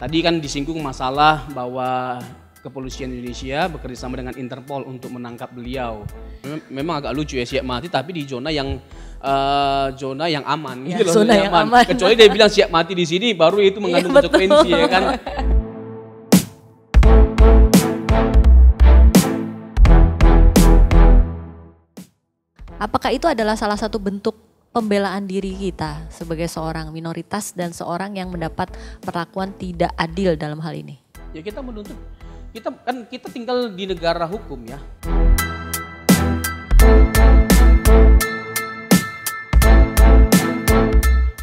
Tadi kan disinggung masalah bahwa kepolisian Indonesia bekerja sama dengan Interpol untuk menangkap beliau. Memang agak lucu ya, siap mati tapi di zona yang aman Ya, gitu loh, zona yang aman. Kecuali dia bilang siap mati di sini, baru itu mengandung Iya, konsekuensi ya kan. Apakah itu adalah salah satu bentuk pembelaan diri kita sebagai seorang minoritas dan seorang yang mendapat perlakuan tidak adil dalam hal ini? Ya kita menuntut, kita tinggal di negara hukum ya.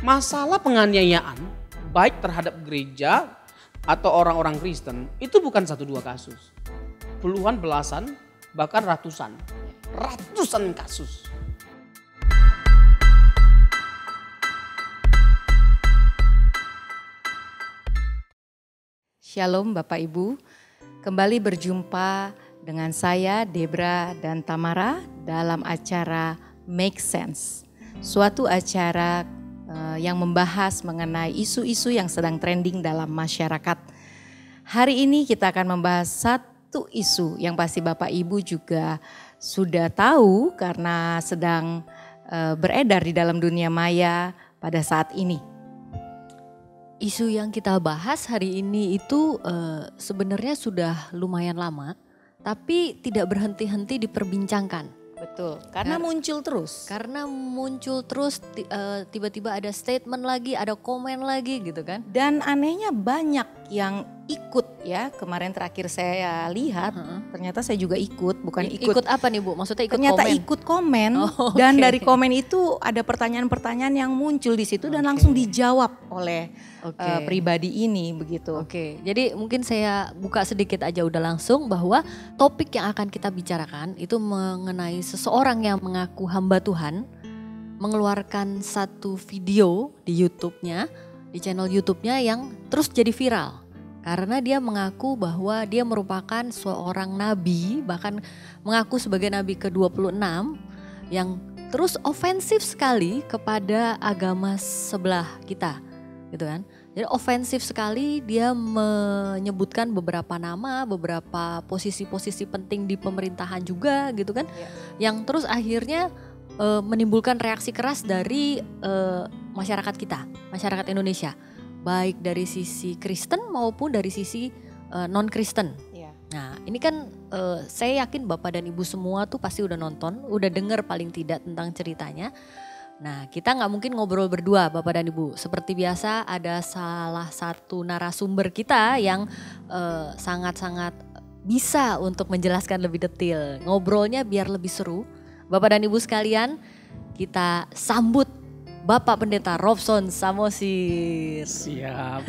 Masalah penganiayaan baik terhadap gereja atau orang-orang Kristen itu bukan 1-2 kasus. Puluhan, belasan, bahkan ratusan kasus. Shalom Bapak Ibu, kembali berjumpa dengan saya Debra dan Tamara dalam acara Make Sense. Suatu acara yang membahas mengenai isu-isu yang sedang trending dalam masyarakat. Hari ini kita akan membahas satu isu yang pasti Bapak Ibu juga sudah tahu karena sedang beredar di dalam dunia maya pada saat ini. Isu yang kita bahas hari ini itu sebenarnya sudah lumayan lama, tapi tidak berhenti-henti diperbincangkan. Betul, karena muncul terus. Karena muncul terus, tiba-tiba ada statement lagi, ada komen lagi gitu kan. Dan anehnya banyak yang ikut ya, kemarin terakhir saya lihat ternyata saya juga ikut, bukan ikut. Ikut apa nih Bu? Maksudnya ikut ternyata komen? ikut komen Oke. dan dari komen itu ada pertanyaan-pertanyaan yang muncul di situ dan langsung dijawab oleh pribadi ini begitu. Oke, jadi mungkin saya buka sedikit aja udah langsung bahwa topik yang akan kita bicarakan itu mengenai seseorang yang mengaku hamba Tuhan mengeluarkan satu video di YouTube-nya, di channel YouTube-nya yang terus jadi viral. Karena dia mengaku bahwa dia merupakan seorang nabi, bahkan mengaku sebagai nabi ke-26 yang terus ofensif sekali kepada agama sebelah kita, gitu kan. Jadi ofensif sekali, dia menyebutkan beberapa nama, beberapa posisi-posisi penting di pemerintahan juga gitu kan. Yang terus akhirnya menimbulkan reaksi keras dari masyarakat kita, masyarakat Indonesia. Baik dari sisi Kristen maupun dari sisi non-Kristen. Nah ini kan saya yakin Bapak dan Ibu semua tuh pasti udah nonton, udah dengar paling tidak tentang ceritanya. Nah kita gak mungkin ngobrol berdua Bapak dan Ibu. Seperti biasa ada salah satu narasumber kita yang sangat-sangat bisa untuk menjelaskan lebih detail. Ngobrolnya biar lebih seru. Bapak dan Ibu sekalian, kita sambut Bapak Pendeta Robson Samosir. Siap.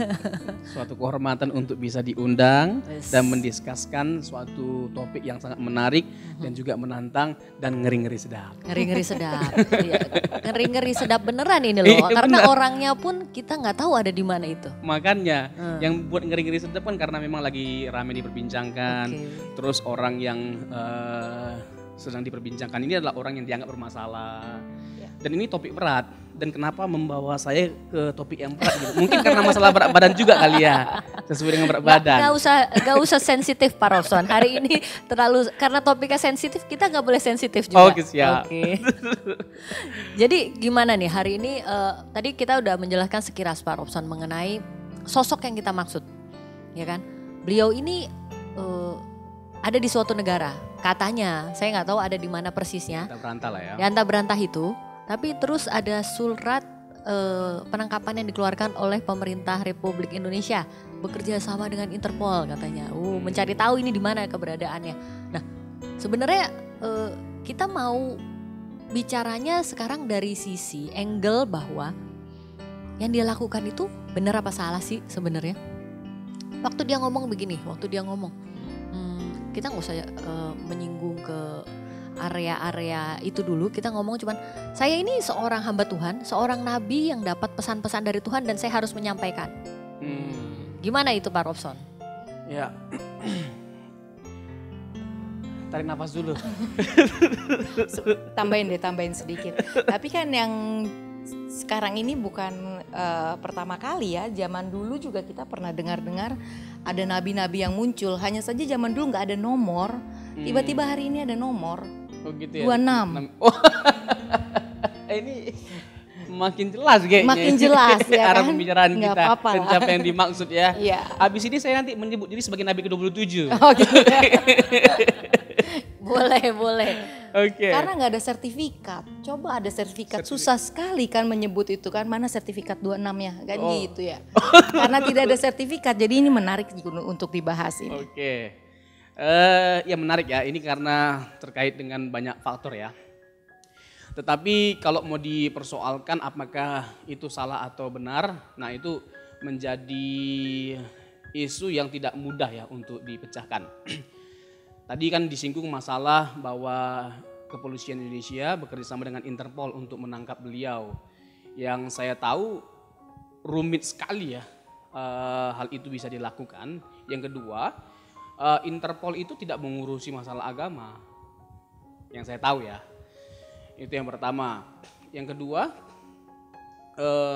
Suatu kehormatan untuk bisa diundang dan mendiskuskan suatu topik yang sangat menarik dan juga menantang dan ngeri-ngeri sedap. Ngeri-ngeri sedap. Iya, ngeri-ngeri sedap beneran ini loh. Iya, karena bener. orangnya pun kita nggak tahu ada di mana itu. Makanya yang buat ngeri-ngeri sedap kan karena memang lagi rame diperbincangkan. Oke. Terus orang yang sedang diperbincangkan ini adalah orang yang dianggap bermasalah. Dan ini topik berat. Dan kenapa membawa saya ke topik yang berat gitu? Mungkin karena masalah berat badan juga kali ya. Sesuai dengan berat badan. Gak usah sensitif Pak Robson. Hari ini terlalu, karena topiknya sensitif kita gak boleh sensitif juga. Oke, siap. Oke. Jadi gimana nih hari ini, tadi kita udah menjelaskan sekilas Pak Robson mengenai sosok yang kita maksud. Ya kan? Beliau ini ada di suatu negara. Katanya, saya gak tahu ada di mana persisnya. Kita berantah lah ya. Di antah berantah itu. Tapi terus ada surat penangkapan yang dikeluarkan oleh pemerintah Republik Indonesia bekerja sama dengan Interpol katanya. Mencari tahu ini di mana keberadaannya. Nah, sebenarnya kita mau bicaranya sekarang dari sisi angle bahwa yang dia lakukan itu benar apa salah sih sebenarnya? Waktu dia ngomong begini, kita nggak usah menyinggung ke area-area itu dulu, kita ngomong cuman saya ini seorang hamba Tuhan, seorang nabi yang dapat pesan-pesan dari Tuhan dan saya harus menyampaikan. Gimana itu Pak Robson? Ya. Tarik nafas dulu. Tambahin sedikit. Tapi kan yang sekarang ini bukan pertama kali ya. Zaman dulu juga kita pernah dengar-dengar ada nabi-nabi yang muncul. Hanya saja zaman dulu nggak ada nomor. Tiba-tiba hari ini ada nomor. Oh gitu ya. 26. Oh. Ini makin jelas kayaknya. Makin jelas ya arah kan? pembicaraan Nggak kita apa-apa dan lah. siapa yang dimaksud ya. Iya. Habis ini saya nanti menyebut diri sebagai Nabi ke-27. Oh gitu ya. Boleh. Oke. Karena nggak ada sertifikat. Coba ada sertifikat. Susah sekali kan menyebut itu kan. Mana sertifikat 26-nya kan gitu ya. Karena tidak ada sertifikat. Jadi ini menarik untuk dibahas ini. Oke. Ya menarik ya. Ini karena terkait dengan banyak faktor ya. Tetapi kalau mau dipersoalkan apakah itu salah atau benar, nah itu menjadi isu yang tidak mudah ya untuk dipecahkan. Tadi kan disinggung masalah bahwa Kepolisian Indonesia bekerja sama dengan Interpol untuk menangkap beliau. Yang saya tahu rumit sekali ya hal itu bisa dilakukan. Yang kedua, Interpol itu tidak mengurusi masalah agama. Yang saya tahu ya. Itu yang pertama. Yang kedua,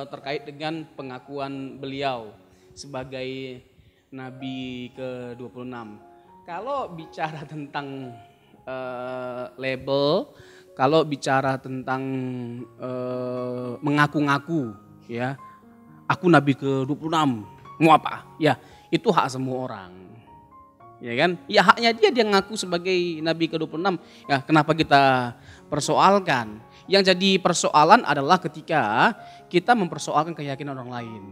terkait dengan pengakuan beliau sebagai Nabi ke-26. Kalau bicara tentang label, kalau bicara tentang mengaku-ngaku ya, aku Nabi ke-26, mau apa? Ya, itu hak semua orang. Ya kan? Ya haknya dia ngaku sebagai Nabi ke-26. Ya, kenapa kita persoalkan? Yang jadi persoalan adalah ketika kita mempersoalkan keyakinan orang lain,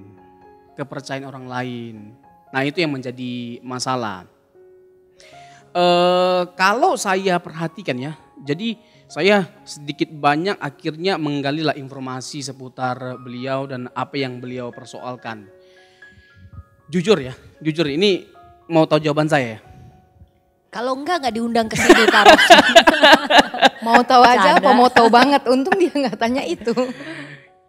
kepercayaan orang lain. Nah, itu yang menjadi masalah. Kalau saya perhatikan ya, jadi saya sedikit banyak akhirnya menggalilah informasi seputar beliau dan apa yang beliau persoalkan. Jujur ini mau tahu jawaban saya? Kalau enggak diundang ke sini taruh. Mau tahu aja apa mau tahu banget, untung dia nggak tanya itu.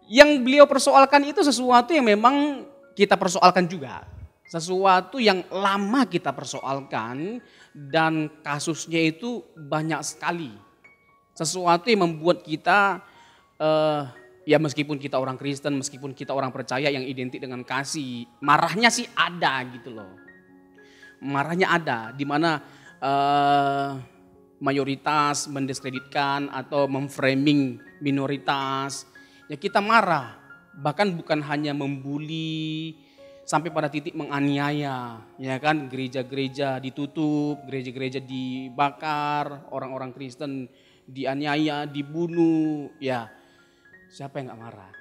Yang beliau persoalkan itu sesuatu yang memang kita persoalkan juga. Sesuatu yang lama kita persoalkan dan kasusnya itu banyak sekali. Sesuatu yang membuat kita ya meskipun kita orang Kristen, meskipun kita orang percaya yang identik dengan kasih, marahnya sih ada gitu loh. Marahnya ada di mana mayoritas mendiskreditkan atau memframing minoritas. Ya kita marah, bahkan bukan hanya membuli sampai pada titik menganiaya, ya kan, gereja-gereja ditutup, gereja-gereja dibakar, orang-orang Kristen dianiaya, dibunuh, ya siapa yang nggak marah,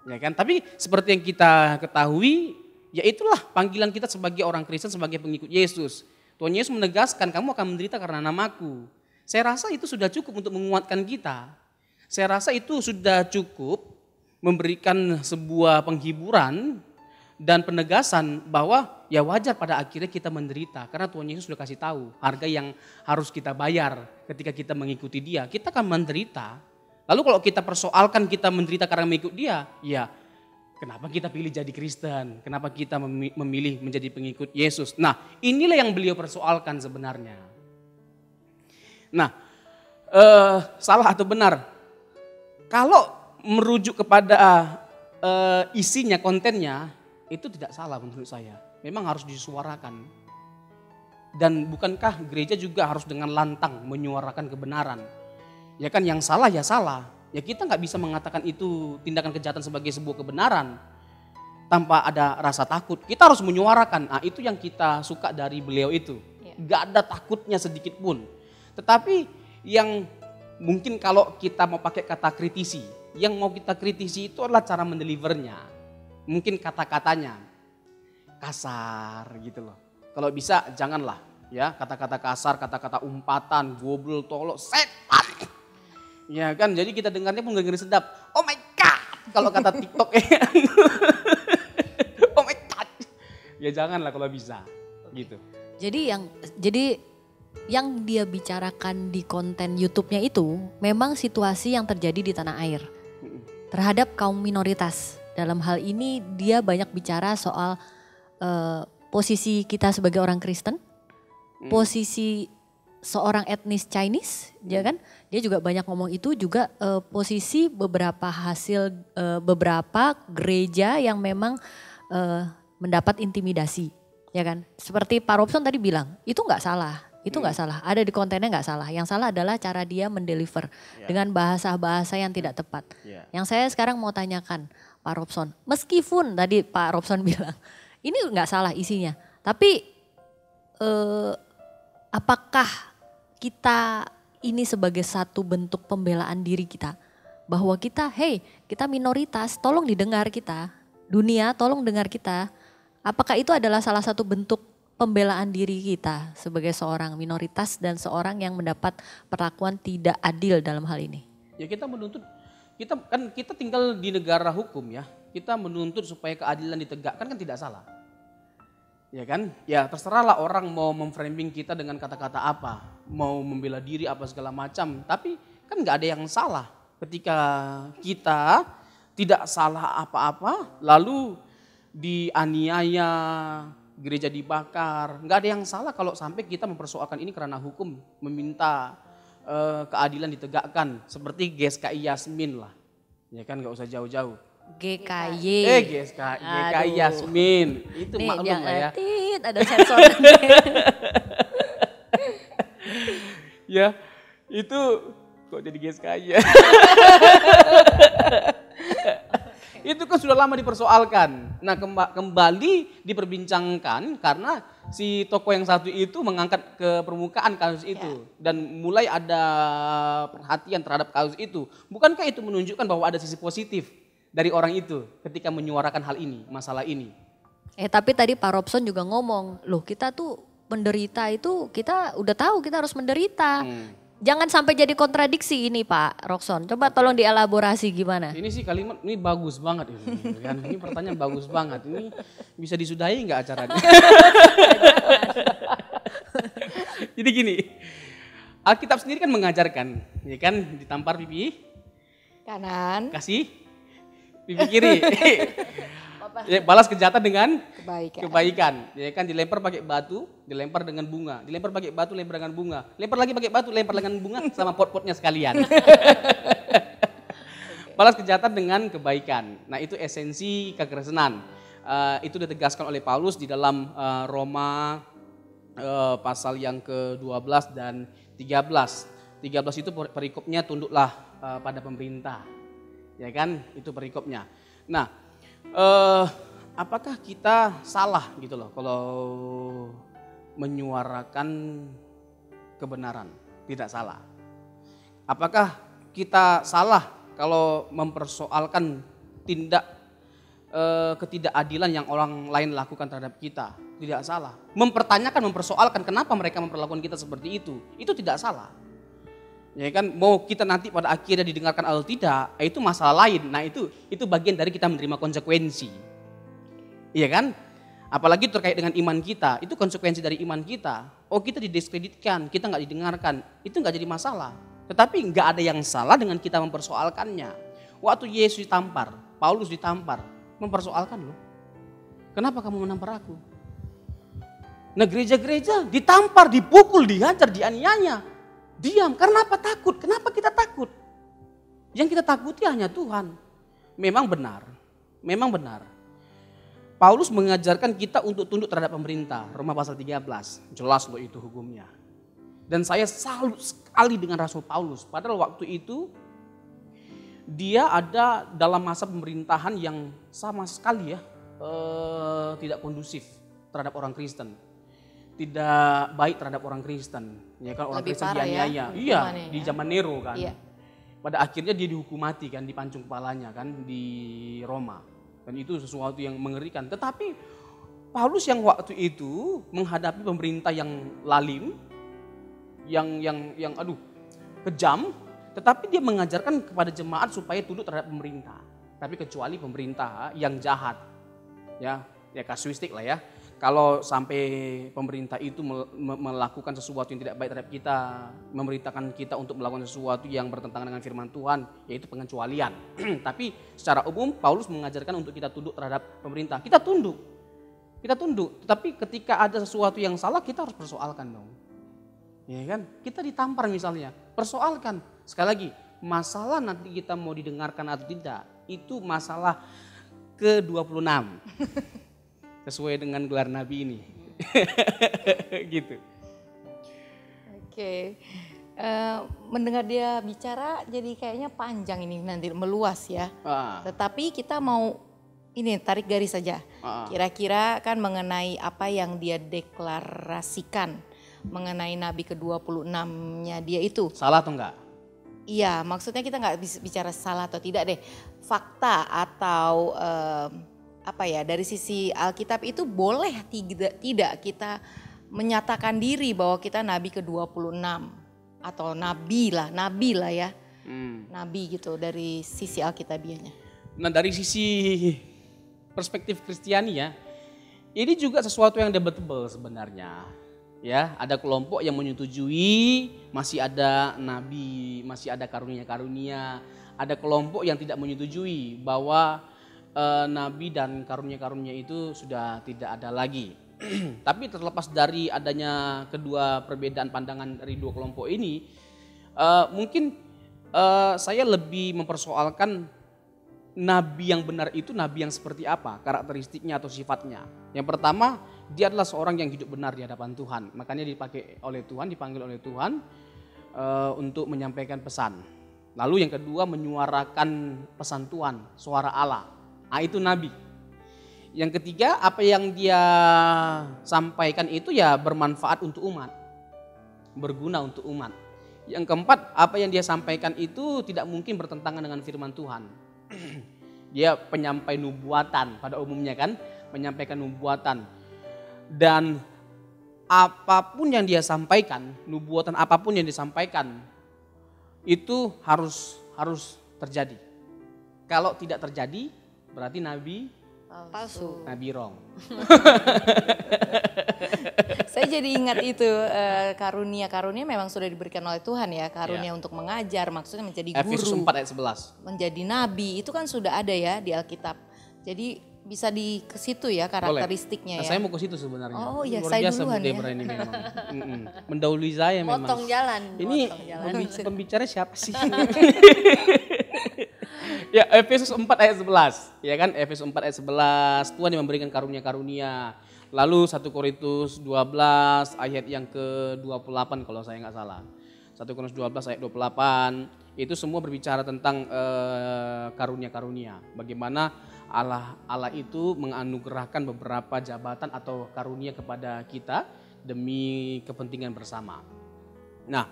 ya kan? Tapi seperti yang kita ketahui, ya itulah panggilan kita sebagai orang Kristen, sebagai pengikut Yesus. Tuhan Yesus menegaskan kamu akan menderita karena namaku. Saya rasa itu sudah cukup untuk menguatkan kita. Saya rasa itu sudah cukup memberikan sebuah penghiburan dan penegasan bahwa ya wajar pada akhirnya kita menderita. Karena Tuhan Yesus sudah kasih tahu harga yang harus kita bayar ketika kita mengikuti dia. Kita akan menderita. Lalu kalau kita persoalkan kita menderita karena mengikut dia, ya kenapa kita pilih jadi Kristen? Kenapa kita memilih menjadi pengikut Yesus? Nah, inilah yang beliau persoalkan sebenarnya. Nah, salah atau benar? Kalau merujuk kepada isinya, kontennya, itu tidak salah menurut saya. Memang harus disuarakan. Dan bukankah gereja juga harus dengan lantang menyuarakan kebenaran? Ya kan, yang salah ya salah. Ya kita nggak bisa mengatakan itu tindakan kejahatan sebagai sebuah kebenaran tanpa ada rasa takut. Kita harus menyuarakan. Nah, itu yang kita suka dari beliau itu. Nggak ada takutnya sedikit pun. Tetapi yang mungkin kalau kita mau pakai kata kritisi, yang mau kita kritisi itu adalah cara mendelivernya. Mungkin kata-katanya kasar gitu loh. Kalau bisa janganlah ya kata-kata kasar, kata-kata umpatan, goblol, tolol, setan. Ya kan, jadi kita dengarnya pun gak ngeri sedap. Oh my God, kalau kata TikTok ya. Oh my God. Ya janganlah kalau bisa, gitu. Jadi yang dia bicarakan di konten YouTube-nya itu memang situasi yang terjadi di tanah air terhadap kaum minoritas. Dalam hal ini dia banyak bicara soal posisi kita sebagai orang Kristen, posisi seorang etnis Chinese, ya kan? Dia juga banyak ngomong itu juga posisi beberapa beberapa gereja yang memang mendapat intimidasi, ya kan? Seperti Pak Robson tadi bilang, itu nggak salah. Itu nggak salah, ada di kontennya nggak salah. Yang salah adalah cara dia mendeliver dengan bahasa-bahasa yang tidak tepat. Yang saya sekarang mau tanyakan Pak Robson, meskipun tadi Pak Robson bilang ini nggak salah isinya, tapi apakah kita ini sebagai satu bentuk pembelaan diri kita, bahwa kita, kita minoritas, tolong didengar kita, dunia tolong dengar kita. Apakah itu adalah salah satu bentuk pembelaan diri kita sebagai seorang minoritas dan seorang yang mendapat perlakuan tidak adil dalam hal ini? Ya kita menuntut, kita tinggal di negara hukum ya. Kita menuntut supaya keadilan ditegakkan kan tidak salah. Ya kan? Ya terserahlah orang mau memframing kita dengan kata-kata apa, mau membela diri apa segala macam. Tapi kan nggak ada yang salah ketika kita tidak salah apa-apa lalu dianiaya, gereja dibakar. Nggak ada yang salah kalau sampai kita mempersoalkan ini karena hukum, meminta keadilan ditegakkan. Seperti GSKI Yasmin lah, ya kan nggak usah jauh-jauh. GKY. GKI Yasmin, itu nih, maklum lah ya. Ada sensor. Ya, itu kok jadi GSKI ya. Itu kan sudah lama dipersoalkan. Nah kembali diperbincangkan karena si tokoh yang satu itu mengangkat ke permukaan kasus itu. Dan mulai ada perhatian terhadap kasus itu. Bukankah itu menunjukkan bahwa ada sisi positif dari orang itu ketika menyuarakan hal ini, masalah ini? Tapi tadi Pak Robson juga ngomong, loh kita tuh menderita itu kita udah tahu kita harus menderita. Jangan sampai jadi kontradiksi ini Pak Robson. Coba tolong dielaborasi gimana? Ini sih kalimat ini bagus banget ini kan. Ini pertanyaan bagus banget. Ini bisa disudahi nggak acaranya? Jadi gini, Alkitab sendiri kan mengajarkan, ya kan, ditampar pipi kanan, kasih pipi kiri. Ya, balas kejahatan dengan kebaikan. Ya kan, dilempar pakai batu, dilempar dengan bunga. Dilempar pakai batu, lempar dengan bunga. Lempar lagi pakai batu, lempar dengan bunga sama pot-potnya sekalian. Balas kejahatan dengan kebaikan. Nah, itu esensi kekristenan. Itu ditegaskan oleh Paulus di dalam Roma pasal yang ke-12 dan 13. 13 itu perikopnya tunduklah pada pemerintah. Ya kan? Itu perikopnya. Nah, apakah kita salah gitu loh kalau menyuarakan kebenaran? Tidak salah. Apakah kita salah kalau mempersoalkan ketidakadilan yang orang lain lakukan terhadap kita? Tidak salah. Mempertanyakan, mempersoalkan kenapa mereka memperlakukan kita seperti itu tidak salah. Ya kan, mau kita nanti pada akhirnya didengarkan atau tidak, itu masalah lain. Nah itu bagian dari kita menerima konsekuensi. Iya kan? Apalagi terkait dengan iman kita, itu konsekuensi dari iman kita. Oh kita didiskreditkan, kita nggak didengarkan, itu nggak jadi masalah. Tetapi nggak ada yang salah dengan kita mempersoalkannya. Waktu Yesus ditampar, Paulus ditampar, mempersoalkan loh. Kenapa kamu menampar aku? Nah gereja-gereja ditampar, dipukul, dihajar, dianiaya. Diam, karena apa? Takut. Kenapa kita takut? Yang kita takuti hanya Tuhan. Memang benar. Paulus mengajarkan kita untuk tunduk terhadap pemerintah. Roma pasal 13, jelas loh itu hukumnya. Dan saya salut sekali dengan Rasul Paulus. Padahal waktu itu dia ada dalam masa pemerintahan yang sama sekali tidak kondusif terhadap orang Kristen. Tidak baik terhadap orang Kristen, ya kan, orang lebih Kristen dianiaya, di zaman Nero kan. Iya. Pada akhirnya dia dihukum mati kan, dipancung kepalanya kan di Roma. Dan itu sesuatu yang mengerikan. Tetapi Paulus yang waktu itu menghadapi pemerintah yang lalim, yang kejam, tetapi dia mengajarkan kepada jemaat supaya tunduk terhadap pemerintah. Tapi kecuali pemerintah yang jahat, ya kasuistik lah ya. Kalau sampai pemerintah itu melakukan sesuatu yang tidak baik terhadap kita, memerintahkan kita untuk melakukan sesuatu yang bertentangan dengan firman Tuhan, yaitu pengecualian. Tapi secara umum Paulus mengajarkan untuk kita tunduk terhadap pemerintah. Kita tunduk. Tetapi ketika ada sesuatu yang salah kita harus persoalkan dong. Ya kan? Kita ditampar misalnya. Persoalkan. Sekali lagi, masalah nanti kita mau didengarkan atau tidak, itu masalah ke-26. Sesuai dengan gelar Nabi ini. Gitu. Oke. Mendengar dia bicara jadi kayaknya panjang ini, nanti meluas ya. Tetapi kita mau ini tarik garis saja. Kira-kira kan mengenai apa yang dia deklarasikan mengenai Nabi ke-26-nya dia itu. Salah atau enggak? Iya, maksudnya kita nggak bisa bicara salah atau tidak deh. Fakta atau apa ya, dari sisi Alkitab itu boleh tidak kita menyatakan diri bahwa kita Nabi ke-26 atau nabi lah ya. Nabi gitu dari sisi Alkitabiahnya. Nah, dari sisi perspektif Kristiani ya, ini juga sesuatu yang debatable sebenarnya. Ya, ada kelompok yang menyetujui masih ada nabi, masih ada karunia-karunia. Ada kelompok yang tidak menyetujui bahwa nabi dan karunia-karunia itu sudah tidak ada lagi. Tapi terlepas dari adanya kedua perbedaan pandangan dari dua kelompok ini, mungkin saya lebih mempersoalkan nabi yang benar itu nabi yang seperti apa, karakteristiknya atau sifatnya. Yang pertama, dia adalah seorang yang hidup benar di hadapan Tuhan. Makanya dipanggil oleh Tuhan untuk menyampaikan pesan. Lalu yang kedua, menyuarakan pesan Tuhan, suara Allah. Nah, itu nabi. Yang ketiga, apa yang dia sampaikan itu ya bermanfaat untuk umat. Berguna untuk umat. Yang keempat, apa yang dia sampaikan itu tidak mungkin bertentangan dengan firman Tuhan. Dia penyampai nubuatan pada umumnya kan, menyampaikan nubuatan. Dan apapun yang dia sampaikan, nubuatan apapun yang disampaikan itu harus terjadi. Kalau tidak terjadi, berarti nabi palsu. Nabi wrong. Saya jadi ingat itu karunia-karunia memang sudah diberikan oleh Tuhan ya. Karunia untuk mengajar, maksudnya menjadi guru. Efesus 4 ayat 11. Menjadi nabi, itu kan sudah ada ya di Alkitab. Jadi bisa ke situ ya karakteristiknya. Nah, ya. saya mau ke situ sebenarnya. Oh iya, luar saya biasa duluan Debra ya. ini memang. Mendahului saya memang. Potong jalan. Ini jalan. pembicara siapa sih? Ya, Efesus 4 ayat 11. Ya kan, Efesus 4 ayat 11. Tuhan yang memberikan karunia-karunia. Lalu 1 Korintus 12 ayat yang ke-28 kalau saya nggak salah. 1 Korintus 12 ayat 28. Itu semua berbicara tentang karunia-karunia. Bagaimana Allah itu menganugerahkan beberapa jabatan atau karunia kepada kita demi kepentingan bersama. Nah,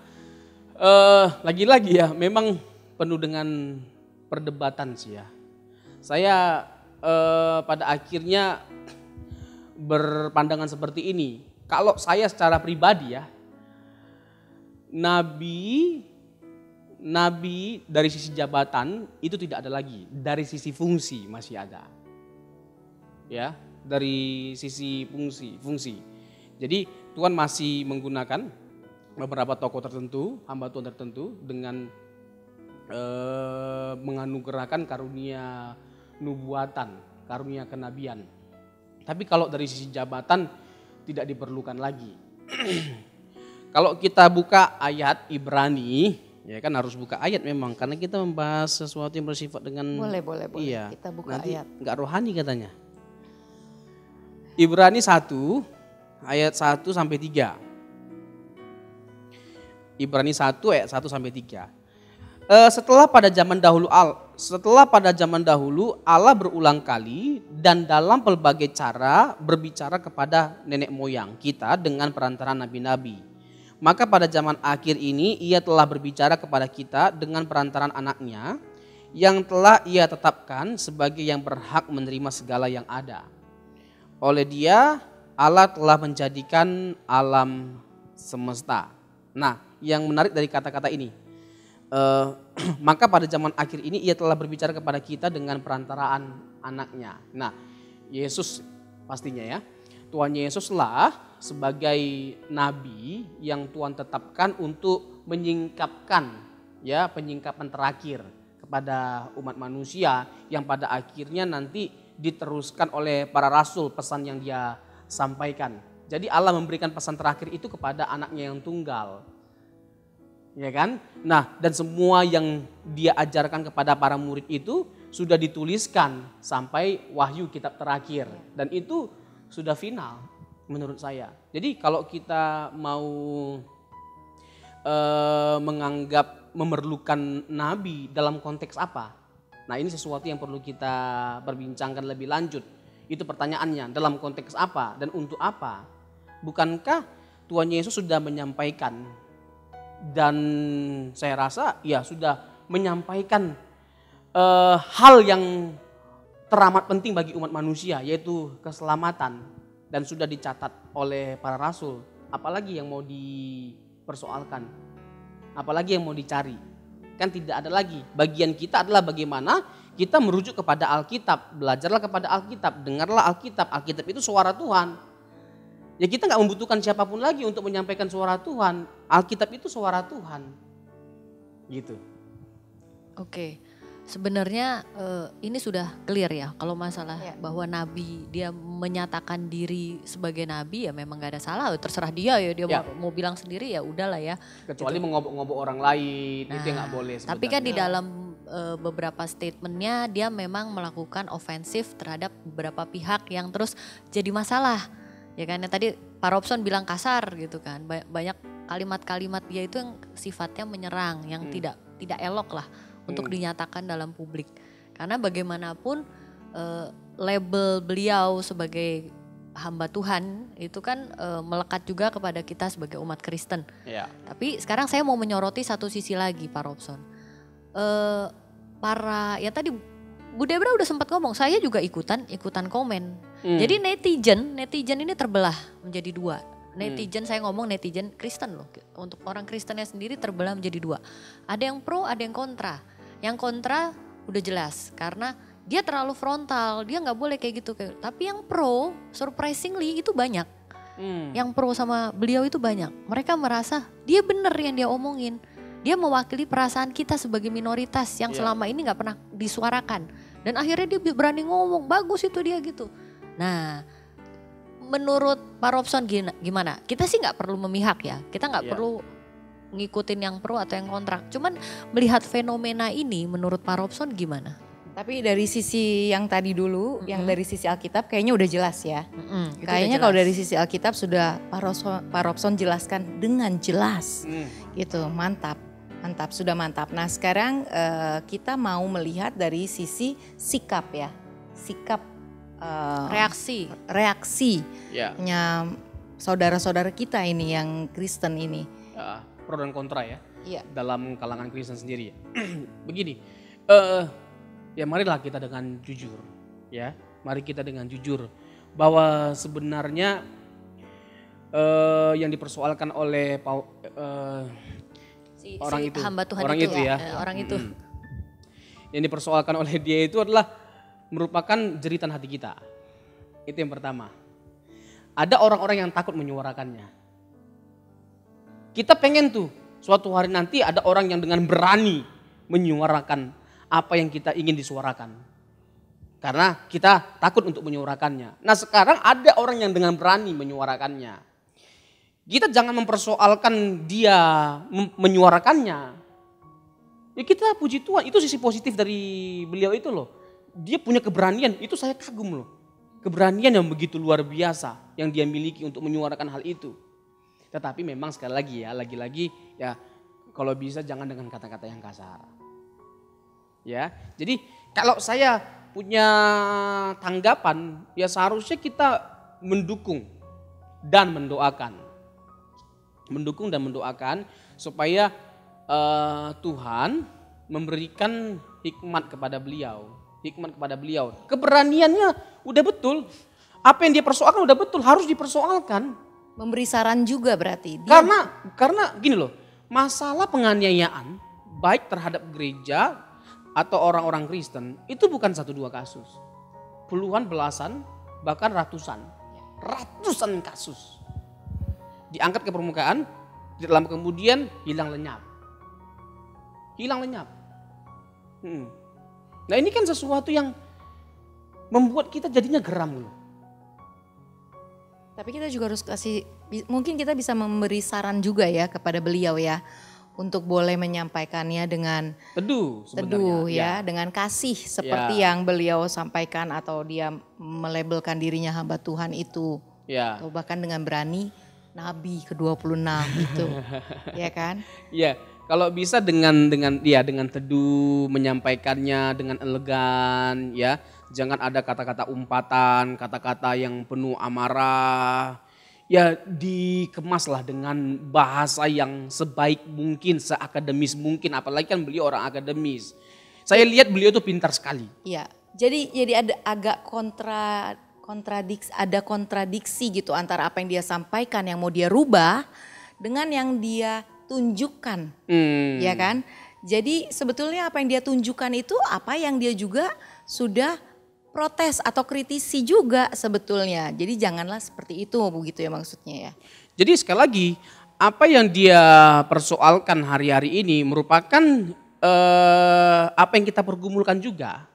lagi-lagi ya memang penuh dengan perdebatan sih ya. Saya pada akhirnya berpandangan seperti ini. Kalau saya secara pribadi ya, nabi dari sisi jabatan itu tidak ada lagi, dari sisi fungsi masih ada. Ya, dari sisi fungsi. Jadi Tuhan masih menggunakan beberapa tokoh tertentu, hamba Tuhan tertentu dengan menganugerahkan karunia nubuatan, karunia kenabian. Tapi kalau dari sisi jabatan tidak diperlukan lagi. Kalau kita buka ayat Ibrani, ya kan harus buka ayat memang karena kita membahas sesuatu yang bersifat dengan boleh. Iya, Kita buka nanti ayat. enggak rohani katanya. Ibrani 1 ayat 1 sampai 3. Ibrani 1 ayat 1 sampai 3. Setelah pada zaman dahulu Allah berulang kali dan dalam pelbagai cara berbicara kepada nenek moyang kita dengan perantaraan nabi-nabi. Maka pada zaman akhir ini ia telah berbicara kepada kita dengan perantaraan anaknya yang telah ia tetapkan sebagai yang berhak menerima segala yang ada. Oleh dia Allah telah menjadikan alam semesta. Nah, yang menarik dari kata-kata ini, maka pada zaman akhir ini ia telah berbicara kepada kita dengan perantaraan anaknya. Nah, Yesus pastinya ya. Tuhan Yesuslah sebagai nabi yang Tuhan tetapkan untuk menyingkapkan ya, penyingkapan terakhir kepada umat manusia yang pada akhirnya nanti diteruskan oleh para rasul pesan yang dia sampaikan. Jadi Allah memberikan pesan terakhir itu kepada anaknya yang tunggal. Ya kan? Nah, dan semua yang dia ajarkan kepada para murid itu sudah dituliskan sampai wahyu kitab terakhir. Dan itu sudah final menurut saya. Jadi kalau kita mau menganggap memerlukan nabi dalam konteks apa? Nah, ini sesuatu yang perlu kita perbincangkan lebih lanjut. Itu pertanyaannya, dalam konteks apa dan untuk apa? Bukankah Tuhan Yesus sudah menyampaikan, dan saya rasa ya sudah menyampaikan hal yang teramat penting bagi umat manusia, yaitu keselamatan, dan sudah dicatat oleh para rasul. Apalagi yang mau dipersoalkan, apalagi yang mau dicari. Kan tidak ada lagi. Bagian kita adalah bagaimana kita merujuk kepada Alkitab. Belajarlah kepada Alkitab, dengarlah Alkitab. Alkitab itu suara Tuhan. Ya kita gak membutuhkan siapapun lagi untuk menyampaikan suara Tuhan. Alkitab itu suara Tuhan. Gitu. Oke. Sebenarnya ini sudah clear ya kalau masalah bahwa nabi dia menyatakan diri sebagai nabi ya memang gak ada salah, terserah dia ya, dia mau bilang sendiri ya udahlah ya. Kecuali gitu. Mengobok-ngobok orang lain, itu yang gak boleh sebenarnya. Tapi kan di dalam beberapa statementnya dia memang melakukan ofensif terhadap beberapa pihak yang terus jadi masalah. Ya kan, yang tadi Pak Robson bilang kasar gitu kan, banyak kalimat-kalimat dia itu yang sifatnya menyerang, yang tidak elok lah untuk dinyatakan dalam publik. Karena bagaimanapun label beliau sebagai hamba Tuhan itu kan melekat juga kepada kita sebagai umat Kristen. Ya. Tapi sekarang saya mau menyoroti satu sisi lagi Pak Robson. Ya tadi Bu Debra udah sempat ngomong, saya juga ikutan komen. Jadi netizen ini terbelah menjadi dua. Netizen, saya ngomong netizen Kristen loh. Untuk orang Kristennya sendiri terbelah menjadi dua. Ada yang pro, ada yang kontra. Yang kontra udah jelas karena dia terlalu frontal, dia gak boleh kayak gitu. Tapi yang pro, surprisingly itu banyak. Yang pro sama beliau itu banyak. Mereka merasa dia benar yang dia omongin. Dia mewakili perasaan kita sebagai minoritas yang selama ini gak pernah disuarakan. Dan akhirnya dia berani ngomong, bagus itu dia gitu. Nah, menurut Pak Robson gimana? Kita sih gak perlu memihak ya. Kita gak perlu ngikutin yang pro atau yang kontra. Cuman melihat fenomena ini menurut Pak Robson gimana? Tapi dari sisi yang tadi dulu, yang dari sisi Alkitab kayaknya udah jelas ya. Kayaknya kalau dari sisi Alkitab sudah Pak Robson jelaskan dengan jelas. Gitu, mantap, sudah mantap. Nah sekarang kita mau melihat dari sisi sikap ya. Sikap reaksinya saudara-saudara kita ini yang Kristen ini. Pro dan kontra ya. Dalam kalangan Kristen sendiri ya. Begini, ya marilah kita dengan jujur ya. Mari kita dengan jujur bahwa sebenarnya yang dipersoalkan oleh orang itu, hamba Tuhan orang itu ya. Orang itu. Yang dipersoalkan oleh dia itu adalah merupakan jeritan hati kita. Itu yang pertama. Ada orang-orang yang takut menyuarakannya. Kita pengen tuh suatu hari nanti ada orang yang dengan berani menyuarakan apa yang kita ingin disuarakan. Karena kita takut untuk menyuarakannya. Nah sekarang ada orang yang dengan berani menyuarakannya. Kita jangan mempersoalkan dia menyuarakannya. Ya kita puji Tuhan, itu sisi positif dari beliau itu loh. Dia punya keberanian, itu saya kagum loh. Keberanian yang begitu luar biasa yang dia miliki untuk menyuarakan hal itu. Tetapi memang sekali lagi ya kalau bisa jangan dengan kata-kata yang kasar. Ya, jadi kalau saya punya tanggapan ya seharusnya kita mendukung dan mendoakan. Mendukung dan mendoakan supaya Tuhan memberikan hikmat kepada beliau. Keberaniannya udah betul. Apa yang dia persoalkan udah betul, harus dipersoalkan. Memberi saran juga berarti. Karena gini loh, masalah penganiayaan baik terhadap gereja atau orang-orang Kristen itu bukan 1-2 kasus. Puluhan, belasan, bahkan ratusan kasus. Diangkat ke permukaan, di dalam kemudian hilang lenyap. Nah ini kan sesuatu yang membuat kita jadinya geram loh. Tapi kita juga harus mungkin kita bisa memberi saran juga ya kepada beliau ya, untuk boleh menyampaikannya dengan teduh teduh ya, dengan kasih seperti yang beliau sampaikan, atau dia melabelkan dirinya hamba Tuhan itu, atau bahkan dengan berani Nabi ke-26 itu, ya kan? Iya, kalau bisa dengan teduh menyampaikannya dengan elegan ya. Jangan ada kata-kata umpatan, kata-kata yang penuh amarah. Ya dikemaslah dengan bahasa yang sebaik mungkin, seakademis mungkin. Apalagi kan beliau orang akademis. Saya lihat beliau tuh pintar sekali. Iya, jadi ada agak kontradiksi gitu antara apa yang dia sampaikan yang mau dia rubah dengan yang dia tunjukkan, ya kan? Jadi sebetulnya apa yang dia tunjukkan itu apa yang dia juga sudah protes atau kritisi juga sebetulnya. Jadi janganlah seperti itu, begitu ya maksudnya ya. Jadi sekali lagi, apa yang dia persoalkan hari-hari ini merupakan apa yang kita pergumulkan juga,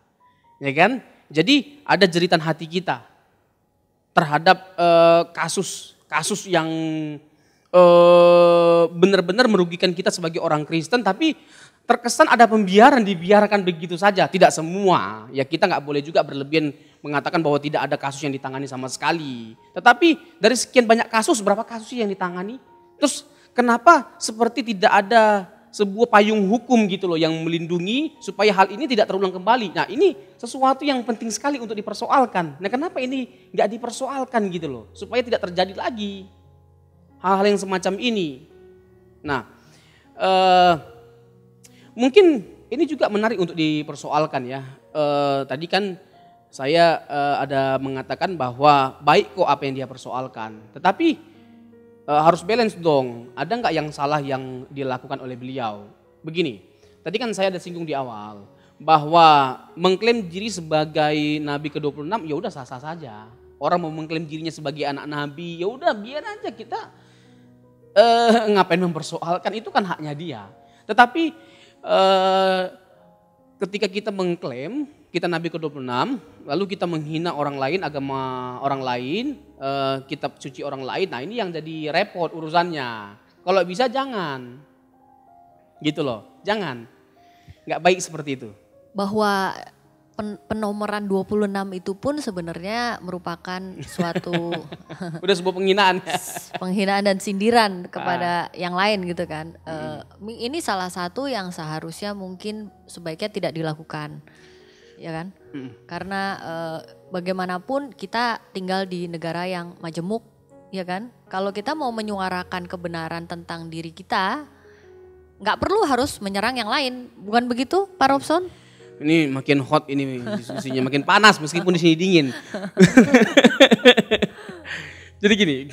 ya kan? Jadi ada jeritan hati kita terhadap kasus yang benar-benar merugikan kita sebagai orang Kristen, tapi terkesan ada dibiarkan begitu saja. Tidak semua, ya kita nggak boleh juga berlebihan mengatakan bahwa tidak ada kasus yang ditangani sama sekali. Tetapi dari sekian banyak kasus, berapa kasus yang ditangani? Terus kenapa seperti tidak ada sebuah payung hukum gitu loh yang melindungi supaya hal ini tidak terulang kembali. Nah ini sesuatu yang penting sekali untuk dipersoalkan. Nah kenapa ini nggak dipersoalkan gitu loh, supaya tidak terjadi lagi hal-hal yang semacam ini. Nah mungkin ini juga menarik untuk dipersoalkan ya. Tadi kan saya ada mengatakan bahwa baik kok apa yang dia persoalkan. Tetapi harus balance dong. Ada nggak yang salah yang dilakukan oleh beliau? Begini, tadi kan saya ada singgung di awal. Bahwa mengklaim diri sebagai Nabi ke-26 ya udah sah-sah saja. Orang mau mengklaim dirinya sebagai anak Nabi, ya udah biar aja kita ngapain mempersoalkan, itu kan haknya dia. Tetapi ketika kita mengklaim kita Nabi ke-26, lalu kita menghina orang lain, agama orang lain, kitab suci orang lain, nah ini yang jadi repot urusannya. Kalau bisa jangan, gitu loh, jangan. Nggak baik seperti itu. Bahwa penomoran 26 itu pun sebenarnya merupakan suatu udah sebuah penghinaan. Penghinaan dan sindiran kepada yang lain gitu kan. Ini salah satu yang seharusnya mungkin sebaiknya tidak dilakukan, ya kan? Karena bagaimanapun kita tinggal di negara yang majemuk, ya kan? Kalau kita mau menyuarakan kebenaran tentang diri kita, nggak perlu harus menyerang yang lain, bukan begitu, Pak Robson? Ini makin hot ini diskusinya, makin panas meskipun di sini dingin. Jadi gini,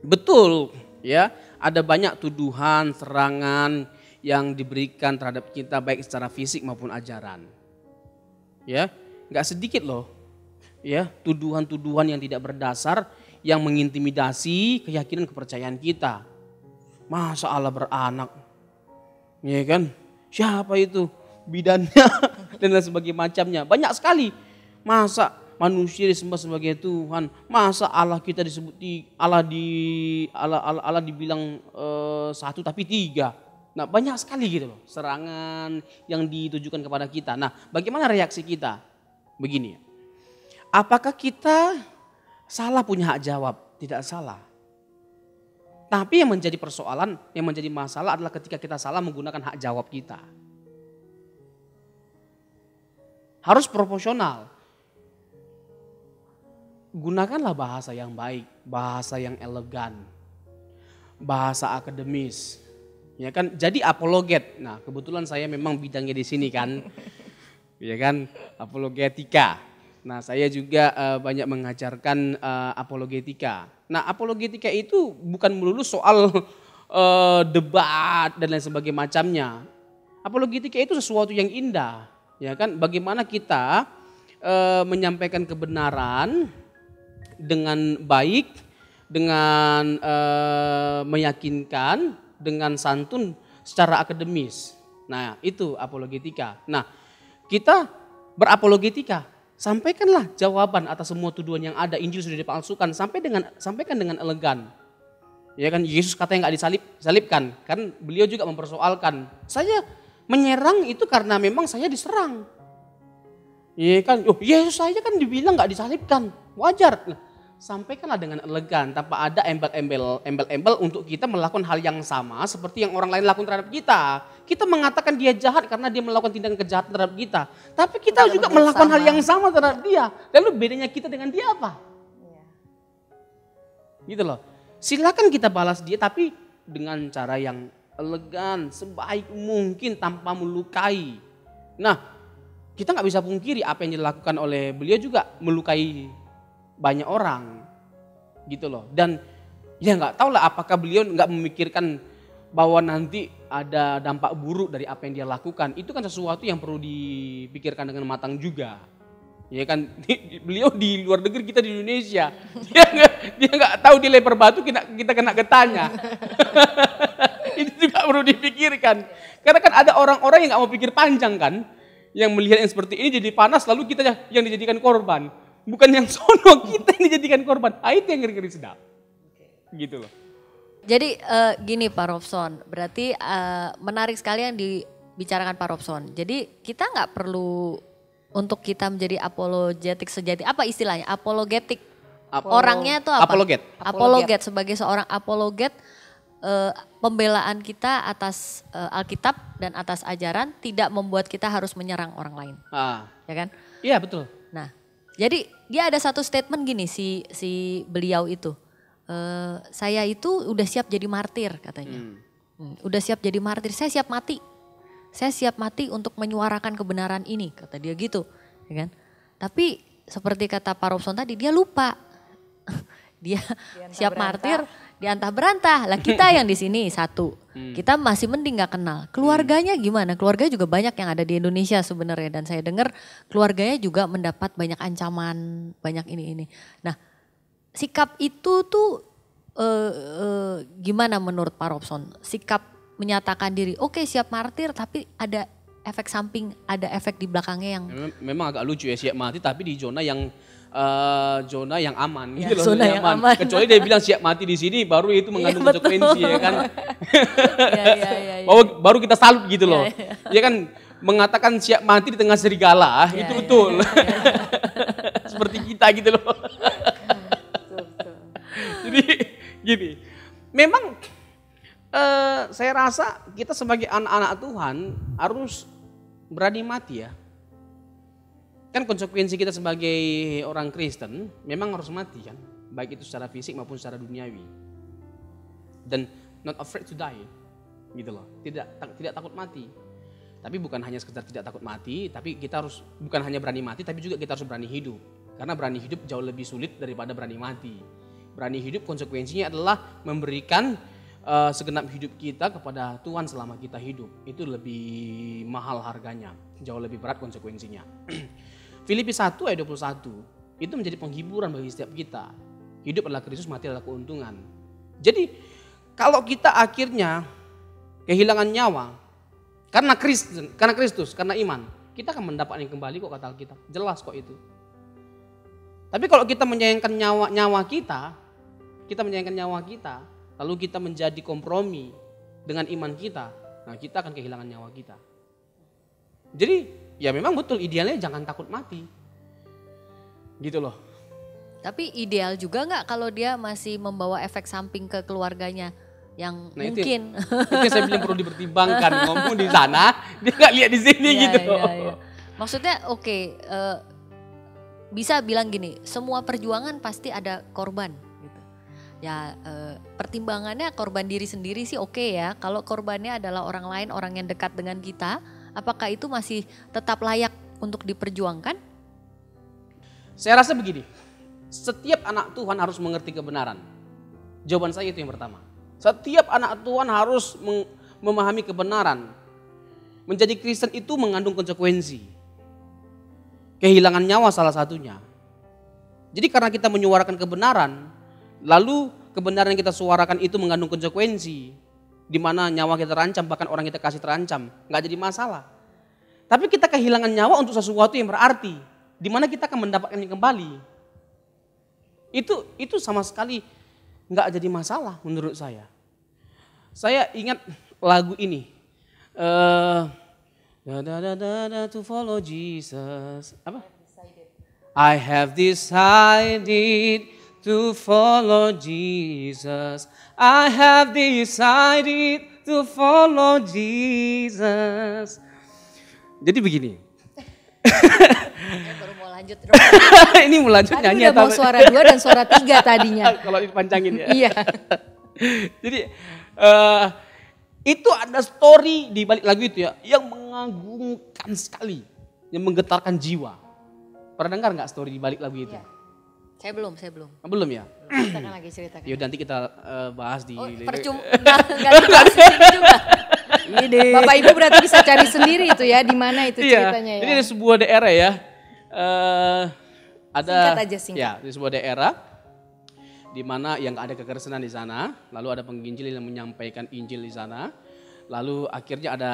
betul ya, ada banyak tuduhan, serangan yang diberikan terhadap kita baik secara fisik maupun ajaran. Ya, nggak sedikit loh, ya tuduhan-tuduhan yang tidak berdasar yang mengintimidasi keyakinan kepercayaan kita. Masa Allah beranak, ya kan? Siapa itu? Bidannya dan lain sebagainya macamnya. Banyak sekali. Masa manusia disembah sebagai Tuhan? Masa Allah kita disebut Allah dibilang satu tapi tiga? Nah banyak sekali gitu loh serangan yang ditujukan kepada kita. Nah bagaimana reaksi kita? Begini ya. Apakah kita salah punya hak jawab? Tidak salah. Tapi yang menjadi persoalan, yang menjadi masalah adalah ketika kita salah menggunakan hak jawab kita. Harus proporsional. Gunakanlah bahasa yang baik, bahasa yang elegan, bahasa akademis. Ya kan? Jadi apologet. Nah, kebetulan saya memang bidangnya di sini kan. Ya kan? Apologetika. Nah, saya juga banyak mengajarkan apologetika. Nah, apologetika itu bukan melulu soal debat dan lain sebagainya macamnya. Apologetika itu sesuatu yang indah. Ya kan, bagaimana kita menyampaikan kebenaran dengan baik, dengan meyakinkan, dengan santun secara akademis. Nah itu apologetika. Nah kita berapologetika sampaikanlah jawaban atas semua tuduhan yang ada. Injil sudah dipalsukan, sampaikan dengan elegan. Ya kan, Yesus katanya nggak disalibkan, kan beliau juga mempersoalkan. Saya menyerang itu karena memang saya diserang. Iya kan, Yesus saja kan dibilang nggak disalibkan, wajar. Nah, sampaikanlah dengan elegan tanpa ada embel-embel untuk kita melakukan hal yang sama seperti yang orang lain lakukan terhadap kita. Kita mengatakan dia jahat karena dia melakukan tindakan kejahatan terhadap kita, tapi kita juga melakukan hal yang sama terhadap dia. Lalu bedanya kita dengan dia apa? Gitu loh. Silakan kita balas dia, tapi dengan cara yang elegan, sebaik mungkin tanpa melukai. Nah, kita nggak bisa pungkiri apa yang dilakukan oleh beliau juga melukai banyak orang, gitu loh. Dan ya nggak tahu lah apakah beliau nggak memikirkan bahwa nanti ada dampak buruk dari apa yang dia lakukan. Itu kan sesuatu yang perlu dipikirkan dengan matang juga. Ya kan, beliau di luar negeri, kita di Indonesia. Dia nggak tahu dia lempar batu kita kena getahnya. Itu juga perlu dipikirkan. Karena kan ada orang-orang yang nggak mau pikir panjang kan, yang melihat yang seperti ini jadi panas, lalu kita yang dijadikan korban. Bukan yang sono, kita yang dijadikan korban. Itu yang ngeri-ngeri sedap. Gitu loh. Jadi gini Pak Robson, berarti menarik sekali yang dibicarakan Pak Robson. Jadi kita nggak perlu untuk kita menjadi apologetik sejati. Apa istilahnya? Apologetik. Orangnya itu apa? Apologet. Sebagai seorang apologet, pembelaan kita atas Alkitab dan atas ajaran tidak membuat kita harus menyerang orang lain. Ya kan? Iya betul. Nah, jadi dia ada satu statement gini si beliau itu. Saya itu udah siap jadi martir katanya. Udah siap jadi martir, saya siap mati. Saya siap mati untuk menyuarakan kebenaran ini, kata dia gitu. Ya kan? Tapi seperti kata Pak Robson tadi, dia lupa. Dia siap martir, diantah berantah. Lah kita yang di sini satu, kita masih mending nggak kenal. Keluarganya gimana? Keluarganya juga banyak yang ada di Indonesia sebenarnya, dan saya dengar keluarganya juga mendapat banyak ancaman, banyak ini. Nah, sikap itu tuh gimana menurut Pak Robson? Sikap menyatakan diri, oke, siap martir, tapi ada efek samping, ada efek di belakangnya yang memang agak lucu ya, siap mati tapi di zona yang aman, ya, gitu loh, zona yang aman. Kecuali dia bilang siap mati di sini, baru itu mengandung konsekuensi ya kan. Ya. Baru kita salut gitu loh. Ya kan, mengatakan siap mati di tengah serigala, itu betul. Seperti kita gitu loh. Jadi gini, memang saya rasa kita sebagai anak-anak Tuhan harus berani mati ya. Kan konsekuensi kita sebagai orang Kristen memang harus mati kan. Baik itu secara fisik maupun secara duniawi. Dan not afraid to die. Gitu loh. Tidak takut mati. Tapi bukan hanya sekedar tidak takut mati, tapi kita harus bukan hanya berani mati, tapi juga kita harus berani hidup. Karena berani hidup jauh lebih sulit daripada berani mati. Berani hidup konsekuensinya adalah memberikan segenap hidup kita kepada Tuhan selama kita hidup. Itu lebih mahal harganya, jauh lebih berat konsekuensinya. Filipi 1 ayat 21 itu menjadi penghiburan bagi setiap kita. Hidup adalah Kristus, mati adalah keuntungan. Jadi kalau kita akhirnya kehilangan nyawa karena Kristus, karena iman, kita akan mendapatkan yang kembali kok, kata Alkitab. Jelas kok itu. Tapi kalau kita menyayangkan nyawa kita menyayangkan nyawa kita, lalu kita menjadi kompromi dengan iman kita, nah kita akan kehilangan nyawa kita. Jadi ya memang betul idealnya jangan takut mati. Gitu loh. Tapi ideal juga nggak kalau dia masih membawa efek samping ke keluarganya yang mungkin. Itu saya bilang perlu dipertimbangkan, ngomong di sana, dia nggak lihat di sini gitu. Iya. Maksudnya oke, bisa bilang gini, semua perjuangan pasti ada korban. Ya pertimbangannya korban diri sendiri sih oke ya. Kalau korbannya adalah orang lain, orang yang dekat dengan kita, apakah itu masih tetap layak untuk diperjuangkan? Saya rasa begini, setiap anak Tuhan harus mengerti kebenaran. Jawaban saya itu yang pertama. Setiap anak Tuhan harus memahami kebenaran. Menjadi Kristen itu mengandung konsekuensi. Kehilangan nyawa salah satunya. Jadi karena kita menyuarakan kebenaran, lalu kebenaran yang kita suarakan itu mengandung konsekuensi, di mana nyawa kita terancam, bahkan orang kita kasih terancam, nggak jadi masalah. Tapi kita kehilangan nyawa untuk sesuatu yang berarti. di mana kita akan mendapatkannya kembali. Itu sama sekali nggak jadi masalah menurut saya. Saya ingat lagu ini. To follow Jesus. Apa? I have decided to follow Jesus. I have decided to follow Jesus. Jadi begini. Baru mau lanjut. Ini mau lanjut Tadi nyanyi udah mau suara 2 dan suara 3 tadinya. Kalau dipanjangin ya. Iya. Jadi itu ada story di balik lagu itu ya yang mengagumkan sekali, yang menggetarkan jiwa. Pernah dengar nggak story di balik lagu itu? Iya. Saya belum. Belum ya? Ceritakan. Yaudah nanti kita bahas di. Percuma enggak dibahas di sini juga. Bapak Ibu berarti bisa cari sendiri itu ya, di mana itu Iya. ceritanya ya. Jadi di sebuah daerah ya, ada. Singkat aja, singkat. Ya, di sebuah daerah di mana yang ada kekristenan di sana, lalu ada penginjil yang menyampaikan Injil di sana, lalu akhirnya ada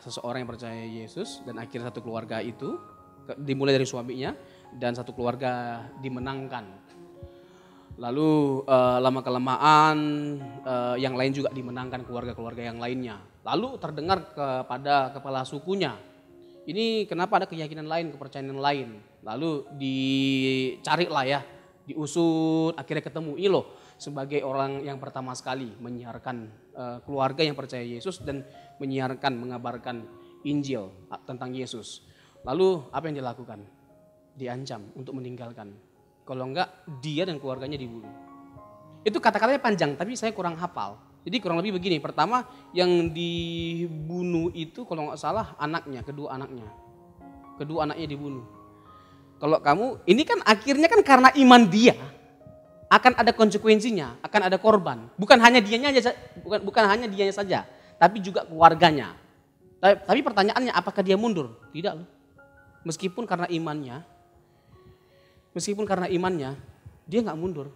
seseorang yang percaya Yesus dan akhirnya satu keluarga itu dimulai dari suaminya dan satu keluarga dimenangkan. Lalu lama kelamaan yang lain juga dimenangkan keluarga-keluarga yang lainnya. Lalu terdengar kepada kepala sukunya, ini kenapa ada keyakinan lain, kepercayaan lain. Lalu dicarilah ya, diusut, akhirnya ketemu. Ini loh sebagai orang yang pertama sekali menyiarkan keluarga yang percaya Yesus dan menyiarkan, mengabarkan Injil tentang Yesus. Lalu apa yang dilakukan? Diancam untuk meninggalkan. Kalau enggak dia dan keluarganya dibunuh. Itu kata-katanya panjang tapi saya kurang hafal. Jadi kurang lebih begini, pertama yang dibunuh itu kalau nggak salah anaknya, kedua anaknya dibunuh. Kalau kamu, ini kan akhirnya kan karena iman dia akan ada konsekuensinya, akan ada korban. Bukan hanya dianya saja, tapi juga keluarganya. Tapi pertanyaannya apakah dia mundur? Tidak loh. Meskipun karena imannya, dia nggak mundur.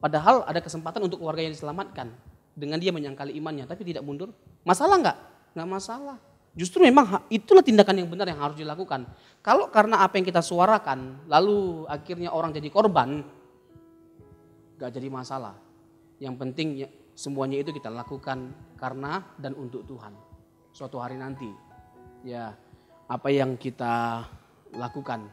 Padahal ada kesempatan untuk keluarga yang diselamatkan. Dengan dia menyangkali imannya, tapi tidak mundur. Masalah nggak? Nggak masalah. Justru memang itulah tindakan yang benar yang harus dilakukan. Kalau karena apa yang kita suarakan, lalu akhirnya orang jadi korban, nggak jadi masalah. Yang penting semuanya itu kita lakukan karena dan untuk Tuhan. Suatu hari nanti, ya apa yang kita lakukan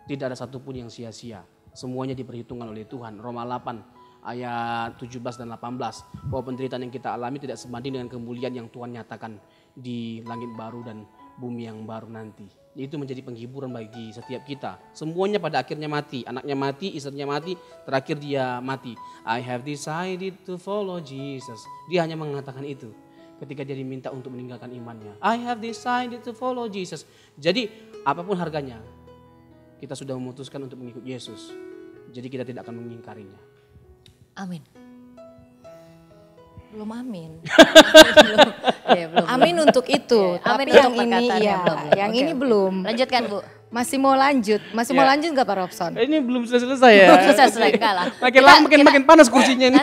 tidak ada satupun yang sia-sia. Semuanya diperhitungkan oleh Tuhan. Roma 8 ayat 17 dan 18. Bahwa penderitaan yang kita alami tidak sebanding dengan kemuliaan yang Tuhan nyatakan di langit baru dan bumi yang baru nanti. Itu menjadi penghiburan bagi setiap kita. Semuanya pada akhirnya mati. Anaknya mati, istrinya mati, terakhir dia mati. I have decided to follow Jesus. Dia hanya mengatakan itu ketika dia diminta untuk meninggalkan imannya. I have decided to follow Jesus. Jadi apapun harganya, kita sudah memutuskan untuk mengikut Yesus. Jadi kita tidak akan mengingkarinya. Amin. Belum amin. Belum. Ya, belum. Amin untuk itu. Ya, Tapi amin yang untuk ini perkataannya ya, belum. yang Oke, ini oke. belum. Lanjutkan Bu. Masih mau lanjut nggak Pak Robson? Ini belum selesai ya. Belum selesai enggak lah. Makin lama makin panas kursinya ini.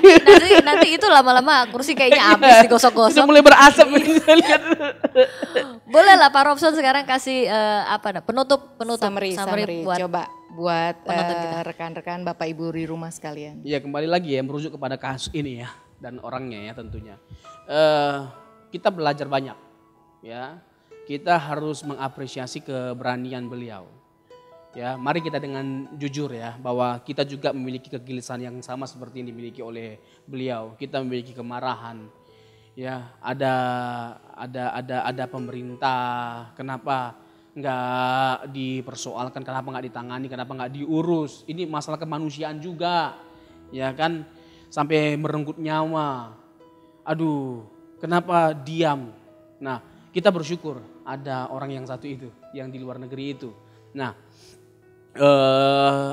Nanti itu lama-lama kursi kayaknya habis Sudah digosok-gosok. mulai berasap ini saya lihat. Boleh lah Pak Robson sekarang kasih penutup Summary buat coba buat penonton kita. rekan-rekan Bapak Ibu di rumah sekalian. Ya kembali lagi ya merujuk kepada kasus ini ya dan orangnya ya tentunya. Kita belajar banyak ya. Kita harus mengapresiasi keberanian beliau. Ya, mari kita dengan jujur ya bahwa kita juga memiliki kegelisahan yang sama seperti yang dimiliki oleh beliau. Kita memiliki kemarahan. Ya, ada pemerintah. Kenapa nggak dipersoalkan? Kenapa nggak ditangani? Kenapa nggak diurus? Ini masalah kemanusiaan juga, ya kan? Sampai merenggut nyawa. Aduh, kenapa diam? Nah, kita bersyukur ada orang yang satu itu, yang di luar negeri itu. Nah,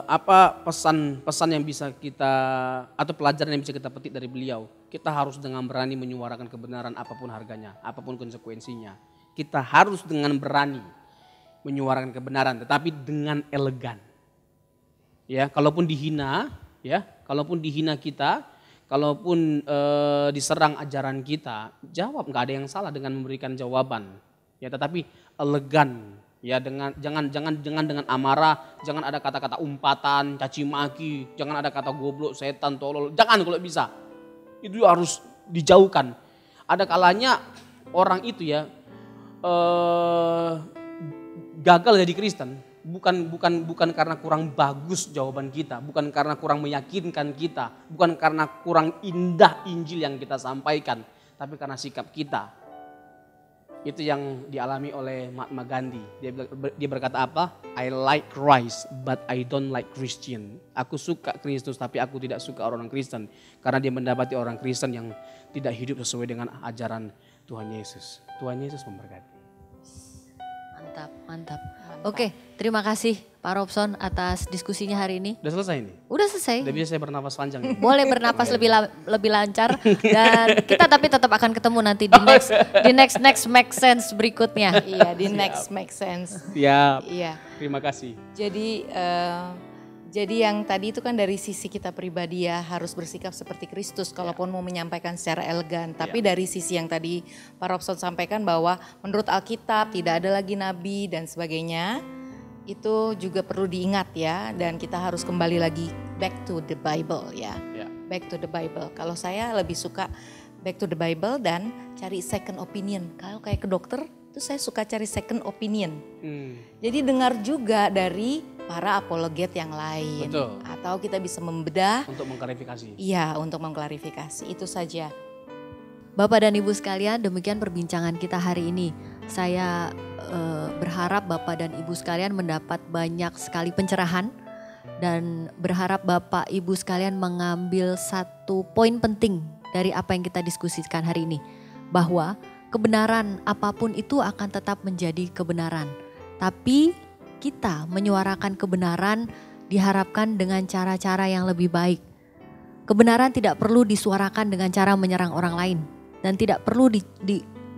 apa pesan yang bisa kita atau pelajaran yang bisa kita petik dari beliau? Kita harus dengan berani menyuarakan kebenaran apapun harganya, apapun konsekuensinya. Kita harus dengan berani menyuarakan kebenaran, tetapi dengan elegan. Ya, kalaupun dihina, kita, kalaupun diserang ajaran kita, jawab, nggak ada yang salah dengan memberikan jawaban. Ya, tetapi elegan Ya jangan dengan amarah, jangan ada kata-kata umpatan, caci maki, jangan ada kata goblok, setan, tolol. Jangan kalau bisa. Itu harus dijauhkan. Ada kalanya orang itu ya gagal jadi Kristen bukan karena kurang bagus jawaban kita, bukan karena kurang meyakinkan kita, bukan karena kurang indah Injil yang kita sampaikan, tapi karena sikap kita. Itu yang dialami oleh Mahatma Gandhi. Dia berkata apa? I like Christ but I don't like Christian. Aku suka Kristus tapi aku tidak suka orang Kristen. Karena dia mendapati orang Kristen yang tidak hidup sesuai dengan ajaran Tuhan Yesus. Tuhan Yesus memberkati. Mantap. Oke, terima kasih Pak Robson atas diskusinya hari ini. Udah selesai nih? Udah selesai. Udah bisa saya bernapas panjang nih? Boleh bernapas lebih lancar. Dan kita tapi tetap akan ketemu nanti di next make sense berikutnya. Iya, di next make sense. Siap. Iya. Terima kasih. Jadi yang tadi itu kan dari sisi kita pribadi ya harus bersikap seperti Kristus kalaupun mau menyampaikan secara elegan. Tapi dari sisi yang tadi Pak Robson sampaikan bahwa menurut Alkitab tidak ada lagi nabi dan sebagainya. Itu juga perlu diingat ya dan kita harus kembali lagi back to the Bible ya. Back to the Bible. Kalau saya lebih suka back to the Bible dan cari second opinion. Kalau kayak ke dokter itu saya suka cari second opinion. Jadi dengar juga dari para apologet yang lain. Betul. Atau kita bisa membedah. Untuk mengklarifikasi. Iya, untuk mengklarifikasi. Itu saja. Bapak dan Ibu sekalian, demikian perbincangan kita hari ini. Saya berharap Bapak dan Ibu sekalian mendapat banyak sekali pencerahan. Dan berharap Bapak Ibu sekalian mengambil satu poin penting dari apa yang kita diskusikan hari ini. Bahwa kebenaran apapun itu akan tetap menjadi kebenaran. Tapi kita menyuarakan kebenaran diharapkan dengan cara-cara yang lebih baik. Kebenaran tidak perlu disuarakan dengan cara menyerang orang lain. Dan tidak perlu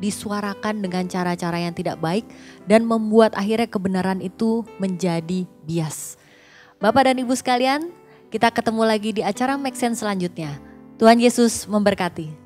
disuarakan dengan cara-cara yang tidak baik. Dan membuat akhirnya kebenaran itu menjadi bias. Bapak dan Ibu sekalian, kita ketemu lagi di acara Make Sense selanjutnya. Tuhan Yesus memberkati.